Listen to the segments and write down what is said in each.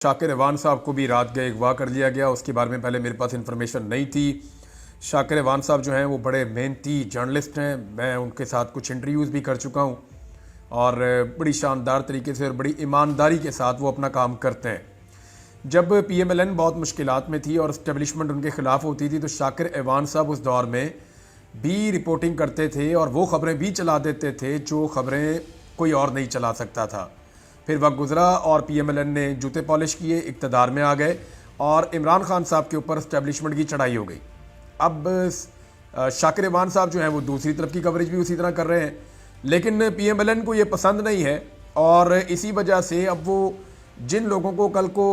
शाकिर अवान साहब को भी रात गए अगवा कर लिया गया। उसके बारे में पहले मेरे पास इन्फॉर्मेशन नहीं थी। शाकिर अवान साहब जो हैं वो बड़े मेहनती जर्नलिस्ट हैं। मैं उनके साथ कुछ इंटरव्यूज़ भी कर चुका हूँ और बड़ी शानदार तरीके से और बड़ी ईमानदारी के साथ वो अपना काम करते हैं। जब PMLN बहुत मुश्किलात में थी और इस्टेब्लिशमेंट उनके ख़िलाफ़ होती थी तो शाकिर अवान साहब उस दौर में भी रिपोर्टिंग करते थे और वो ख़बरें भी चला देते थे जो ख़बरें कोई और नहीं चला सकता था। फिर वक्त गुजरा और PMLN ने जूते पॉलिश किए, इक़्तिदार में आ गए और इमरान खान साहब के ऊपर इस्टेब्लिशमेंट की चढ़ाई हो गई। अब शाकिर अवान साहब जो हैं वो दूसरी तरफ की कवरेज भी उसी तरह कर रहे हैं, लेकिन PMLN को ये पसंद नहीं है और इसी वजह से अब वो जिन लोगों को कल को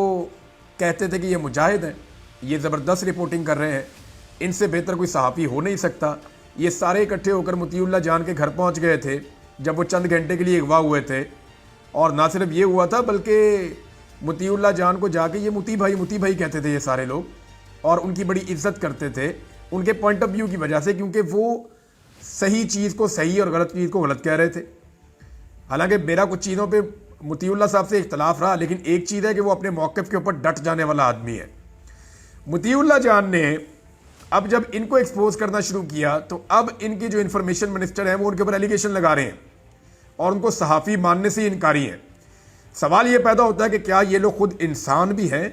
कहते थे कि ये मुजाहिद हैं, ये ज़बरदस्त रिपोर्टिंग कर रहे हैं, इनसे बेहतर कोई सहाफ़ी हो नहीं सकता, ये सारे इकट्ठे होकर मोतीउल्लाह जान के घर पहुंच गए थे जब वो चंद घंटे के लिए अगवा हुए थे। और ना सिर्फ ये हुआ था बल्कि मोतीउल्लाह जान को जाके ये मोती भाई कहते थे ये सारे लोग, और उनकी बड़ी इज्जत करते थे उनके पॉइंट ऑफ व्यू की वजह से, क्योंकि वो सही चीज़ को सही और गलत चीज़ को गलत कह रहे थे। हालांकि मेरा कुछ चीज़ों पे मोतीउल्लाह साहब से इख्तलाफ रहा, लेकिन एक चीज़ है कि वो अपने मौक़िफ़ के ऊपर डट जाने वाला आदमी है। मोतीउल्लाह जान ने अब जब इनको एक्सपोज करना शुरू किया तो अब इनके जो इन्फॉर्मेशन मिनिस्टर हैं वो उनके ऊपर एलिगेशन लगा रहे हैं और उनको सहाफ़ी मानने से इनकारी हैं। सवाल ये पैदा होता है कि क्या ये लोग खुद इंसान भी हैं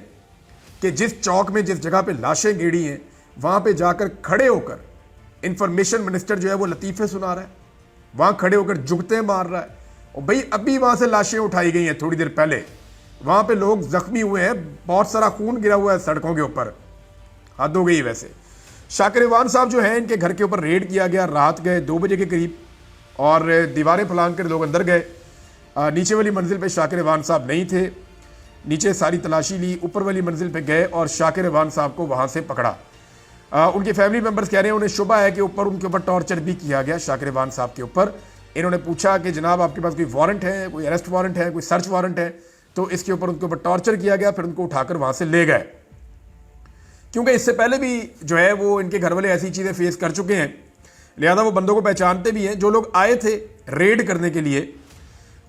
कि जिस चौक में जिस जगह पे लाशें गिरी हैं वहाँ पे जाकर खड़े होकर इन्फॉर्मेशन मिनिस्टर जो है वो लतीफ़े सुना रहा है, वहाँ खड़े होकर जुगते मार रहा है। और भाई अभी वहाँ से लाशें उठाई गई हैं थोड़ी देर पहले, वहाँ पे लोग ज़ख्मी हुए हैं, बहुत सारा खून गिरा हुआ है सड़कों के ऊपर, हद हो गई। वैसे शाकिर अवान साहब जो हैं इनके घर के ऊपर रेड किया गया, रात गए 2 बजे के करीब और दीवारें फलांग कर लोग अंदर गए। नीचे वाली मंजिल पे शाकिर अवान साहब नहीं थे, नीचे सारी तलाशी ली, ऊपर वाली मंजिल पे गए और शाकिर अवान साहब को वहाँ से पकड़ा। उनके फैमिली मेम्बर्स कह रहे हैं उन्हें शुबा है कि ऊपर उनके ऊपर टॉर्चर भी किया गया शाकिर अवान साहब के ऊपर। इन्होंने पूछा कि जनाब आपके पास कोई वारंट है, कोई अरेस्ट वारंट है, कोई सर्च वारंट है, तो इसके ऊपर उनके ऊपर टॉर्चर किया गया, फिर उनको उठाकर वहाँ से ले गए। क्योंकि इससे पहले भी जो है वो इनके घर वाले ऐसी चीज़ें फेस कर चुके हैं, लिहाजा वो बंदों को पहचानते भी हैं। जो लोग आए थे रेड करने के लिए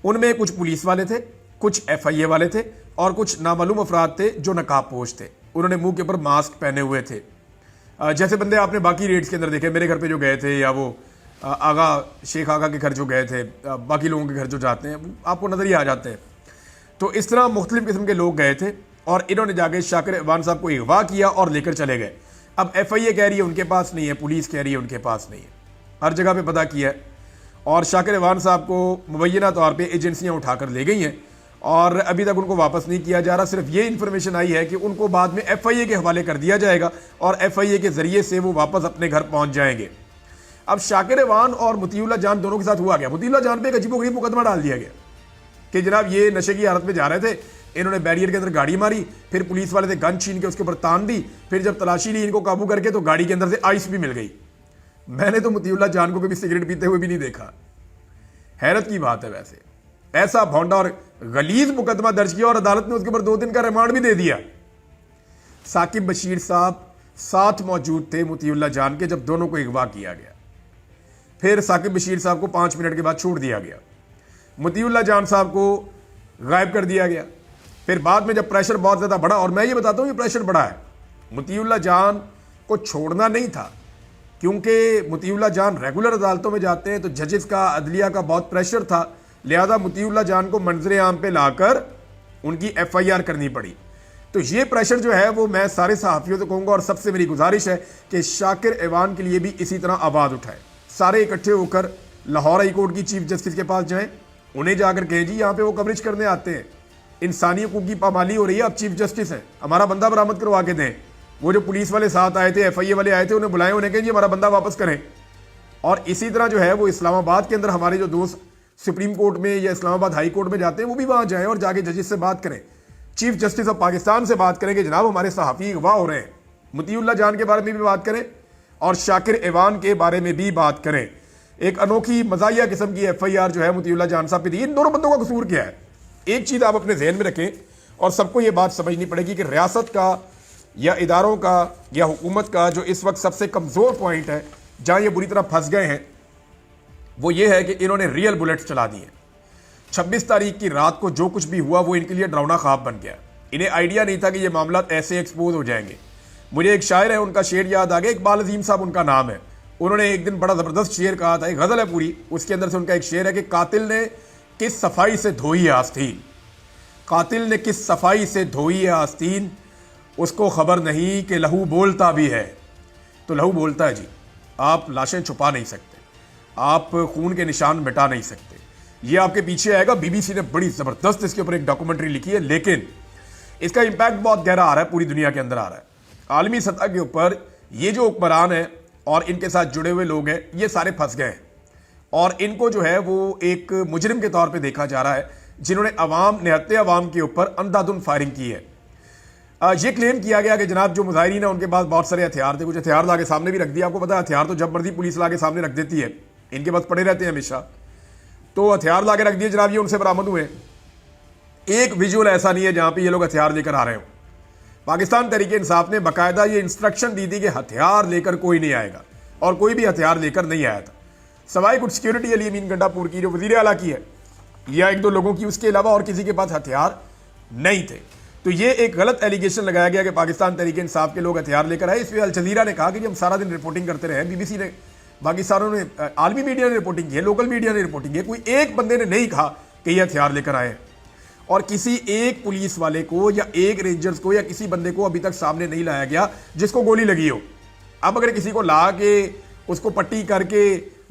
उनमें कुछ पुलिस वाले थे, कुछ FIA वाले थे और कुछ नामालूम अफराद थे जो नकाबपोश थे। उन्होंने मुंह के ऊपर मास्क पहने हुए थे, जैसे बंदे आपने बाकी रेड्स के अंदर देखे, मेरे घर पे जो गए थे या वो आगा शेख आगा के घर जो गए थे, बाकी लोगों के घर जो जाते हैं आपको नज़र ही आ जाते हैं। तो इस तरह मुख्तलिफ किस्म के लोग गए थे और इन्होंने जाके शाकिर अवान साहब को अगवा किया और लेकर चले गए। अब FIA कह रही है उनके पास नहीं है, पुलिस कह रही है उनके पास नहीं है, हर जगह पे पता किया है और शाकिर अवान साहब को मुबैना तौर पे एजेंसियां उठाकर ले गई हैं और अभी तक उनको वापस नहीं किया जा रहा। सिर्फ ये इन्फॉर्मेशन आई है कि उनको बाद में FIA के हवाले कर दिया जाएगा और FIA के ज़रिए से वो वापस अपने घर पहुँच जाएंगे। अब शाकिर अवान और मोतीउल्लाह जान दोनों के साथ हुआ गया, मोतीउल्लाह जान पे एक अजीबोगरीब मुकदमा डाल दिया गया कि जनाब ये नशे की हालत में जा रहे थे, इन्होंने बैरियर के अंदर गाड़ी मारी, फिर पुलिस वाले थे गन छीन के उसके ऊपर तान दी, फिर जब तलाशी ली इनको काबू करके तो गाड़ी के अंदर से आइस भी मिल गई। मैंने तो मोतीउल्लाह जान को कभी सिगरेट पीते हुए भी नहीं देखा। हैरत की बात है। वैसे ऐसा भौंडा और गलीज मुकदमा दर्ज किया और अदालत ने उसके ऊपर 2 दिन का रिमांड भी दे दिया। साकिब बशीर साहब साथ मौजूद थे मोतीउल्लाह जान के जब दोनों को अगवा किया गया, फिर साकिब बशीर साहब को 5 मिनट के बाद छोड़ दिया गया, मोतीउल्लाह जान साहब को गायब कर दिया गया। फिर बाद में जब प्रेशर बहुत ज़्यादा बढ़ा, और मैं ये बताता हूँ ये प्रेशर बढ़ा है, मोतीउल्लाह जान को छोड़ना नहीं था क्योंकि मोतीउल्लाह जान रेगुलर अदालतों में जाते हैं तो जजेस का अदलिया का बहुत प्रेशर था, लिहाजा मोतीउल्लाह जान को मंजर आम पे लाकर उनकी FIR करनी पड़ी। तो ये प्रेशर जो है वो मैं सारे सहाफ़ियों से कहूँगा और सबसे मेरी गुजारिश है कि शाकिर अवान के लिए भी इसी तरह आवाज़ उठाएं। सारे इकट्ठे होकर लाहौर हाई कोर्ट की चीफ जस्टिस के पास जाएं, उन्हें जाकर कहें जी यहाँ पे वो कवरेज करने आते हैं, इंसानी हकूक़ की पामाली हो रही है, आप चीफ जस्टिस हैं, हमारा बंदा बरामद करवा के दें। वो जो पुलिस वाले साथ आए थे, FIA वाले आए थे, उन्हें बुलाएं, उन्हें कहें जी हमारा बंदा वापस करें। और इसी तरह जो है वो इस्लामाबाद के अंदर हमारे जो दोस्त सुप्रीम कोर्ट में या इस्लामाबाद हाई कोर्ट में जाते हैं वो भी वहाँ जाएँ और जाके जजिस से बात करें, चीफ जस्टिस ऑफ पाकिस्तान से बात करें कि जनाब हमारे सहाफ़ी अगवा हो रहे हैं, मोतीउल्लाह जान के बारे में भी बात करें और शाकिर अवान के बारे में भी बात करें। एक अनोखी मज़ाहिया किस्म की FIR जो है मोतीउल्लाह जान साहब पे दी। इन दोनों बंदों का कसूर क्या है? एक चीज़ आप अपने जहन में रखें और सबको ये बात समझनी पड़ेगी कि रियासत का या इदारों का या हुकूमत का जो इस वक्त सबसे कमज़ोर पॉइंट है, जहाँ ये बुरी तरह फंस गए हैं, वो ये है कि इन्होंने रियल बुलेट्स चला दी हैं। 26 तारीख की रात को जो कुछ भी हुआ वो इनके लिए डरावना ख्वाब बन गया। इन्हें आइडिया नहीं था कि ये मामला ऐसे एक्सपोज हो जाएंगे। मुझे एक शायर है, उनका शेर याद आ गया, इकबाल अजीम साहब उनका नाम है। उन्होंने एक दिन बड़ा ज़बरदस्त शेर कहा था, एक गज़ल है पूरी, उसके अंदर से उनका एक शेर है कि कातिल ने किस सफाई से धोई है आस्तीन, कातिल ने किस सफाई से धोई है आस्तीन, उसको खबर नहीं कि लहू बोलता भी है। तो लहू बोलता है जी, आप लाशें छुपा नहीं सकते, आप खून के निशान मिटा नहीं सकते। ये आपके पीछे आएगा। बीबीसी ने बड़ी ज़बरदस्त इसके ऊपर एक डॉक्यूमेंट्री लिखी है, लेकिन इसका इम्पैक्ट बहुत गहरा आ रहा है, पूरी दुनिया के अंदर आ रहा है। आलमी सतह के ऊपर ये जो हुक्मरान हैं और इनके साथ जुड़े हुए लोग हैं, ये सारे फंस गए हैं और इनको जो है वो एक मुजरिम के तौर पे देखा जा रहा है, जिन्होंने निहत्ते अवाम के ऊपर अंधाधुंध फायरिंग की है। ये क्लेम किया गया कि जनाब जो मुजाहिरीन है उनके पास बहुत सारे हथियार थे, कुछ हथियार ला के सामने भी रख दिया। आपको पता है हथियार तो जब मर्जी पुलिस ला के सामने रख देती है, इनके पास पड़े रहते हैं हमेशा। तो हथियार ला के रख दिए जनाब, ये उनसे बरामद हुए। एक विजुअल ऐसा नहीं है जहां पे ये लोग हथियार लेकर आ रहे हो। पाकिस्तान तहरीक इंसाफ ने बाकायदा ये इंस्ट्रक्शन दी थी कि हथियार लेकर कोई नहीं आएगा, और कोई भी हथियार लेकर नहीं आया था, सवाई कुछ सिक्योरिटी अली अमीन गंडापुर की जो वजीर आला की है या एक दो लोगों की, उसके अलावा और किसी के पास हथियार नहीं थे। तो ये एक गलत एलिगेशन लगाया गया कि पाकिस्तान तहरीक इंसाफ के लोग हथियार लेकर आए। इसमें अल जज़ीरा ने कहा कि हम सारा दिन रिपोर्टिंग करते रहे, बीबीसी ने, बाकी सारों ने, आलमी मीडिया ने रिपोर्टिंग की है, लोकल मीडिया ने रिपोर्टिंग की है, कोई एक बंदे ने नहीं कहा कि ये हथियार लेकर आए। और किसी एक पुलिस वाले को या एक रेंजर्स को या किसी बंदे को अभी तक सामने नहीं लाया गया जिसको गोली लगी हो। अब अगर किसी को ला के उसको पट्टी करके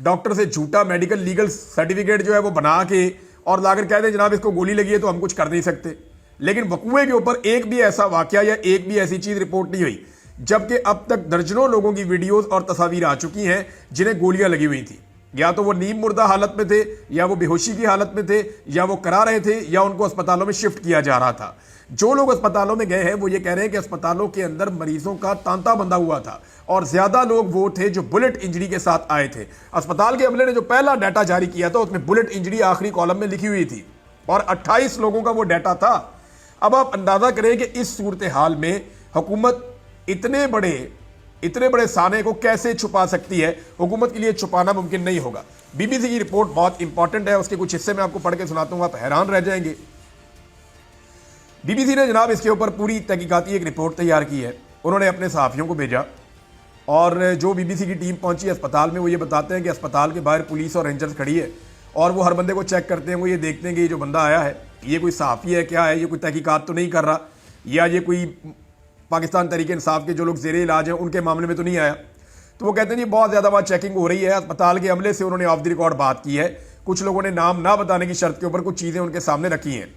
डॉक्टर से झूठा मेडिकल लीगल सर्टिफिकेट जो है वो बना के और लाकर कह दें जनाब इसको गोली लगी है, तो हम कुछ कर नहीं सकते। लेकिन वकूए के ऊपर एक भी ऐसा वाकया या एक भी ऐसी चीज रिपोर्ट नहीं हुई, जबकि अब तक दर्जनों लोगों की वीडियोस और तस्वीरें आ चुकी हैं जिन्हें गोलियां लगी हुई थी। या तो वो नीम मुर्दा हालत में थे, या वो बेहोशी की हालत में थे, या वो करा रहे थे, या उनको अस्पतालों में शिफ्ट किया जा रहा था। जो लोग अस्पतालों में गए हैं वो ये कह रहे हैं कि अस्पतालों के अंदर मरीजों का तांता बंधा हुआ था, और ज्यादा लोग वो थे जो बुलेट इंजरी के साथ आए थे। अस्पताल के अमले ने जो पहला डाटा जारी किया था उसमें बुलेट इंजरी आखिरी कॉलम में लिखी हुई थी, और 28 लोगों का वो डाटा था। अब आप अंदाजा करें कि इस सूरत हाल में हुकूमत इतने बड़े साने को कैसे छुपा सकती है। हुकूमत के लिए छुपाना मुमकिन नहीं होगा। बीबीसी की रिपोर्ट बहुत इंपॉर्टेंट है, उसके कुछ हिस्से मैं आपको पढ़ के सुनाता हूं, आप हैरान रह जाएंगे। बीबीसी ने जनाब इसके ऊपर पूरी तहकीकाती एक रिपोर्ट तैयार की है। उन्होंने अपने सहाफ़ियों को भेजा, और जो बीबीसी की टीम पहुंची अस्पताल में, वो ये बताते हैं कि अस्पताल के बाहर पुलिस और रेंजर्स खड़ी है, और वो हर बंदे को चेक करते हैं। वो ये देखते हैं कि ये जो बंदा आया है ये कोई सहाफ़ी है क्या है, ये कोई तहकीकात तो नहीं कर रहा, या ये कोई पाकिस्तान तहरीक इंसाफ के जो लोग ज़ेरे इलाज हैं उनके मामले में तो नहीं आया। तो वो कहते हैं जी बहुत ज़्यादा वहाँ चेकिंग हो रही है। अस्पताल के अमले से उन्होंने ऑफ द रिकॉर्ड बात की है, कुछ लोगों ने नाम ना बताने की शर्त के ऊपर कुछ चीज़ें उनके सामने रखी हैं।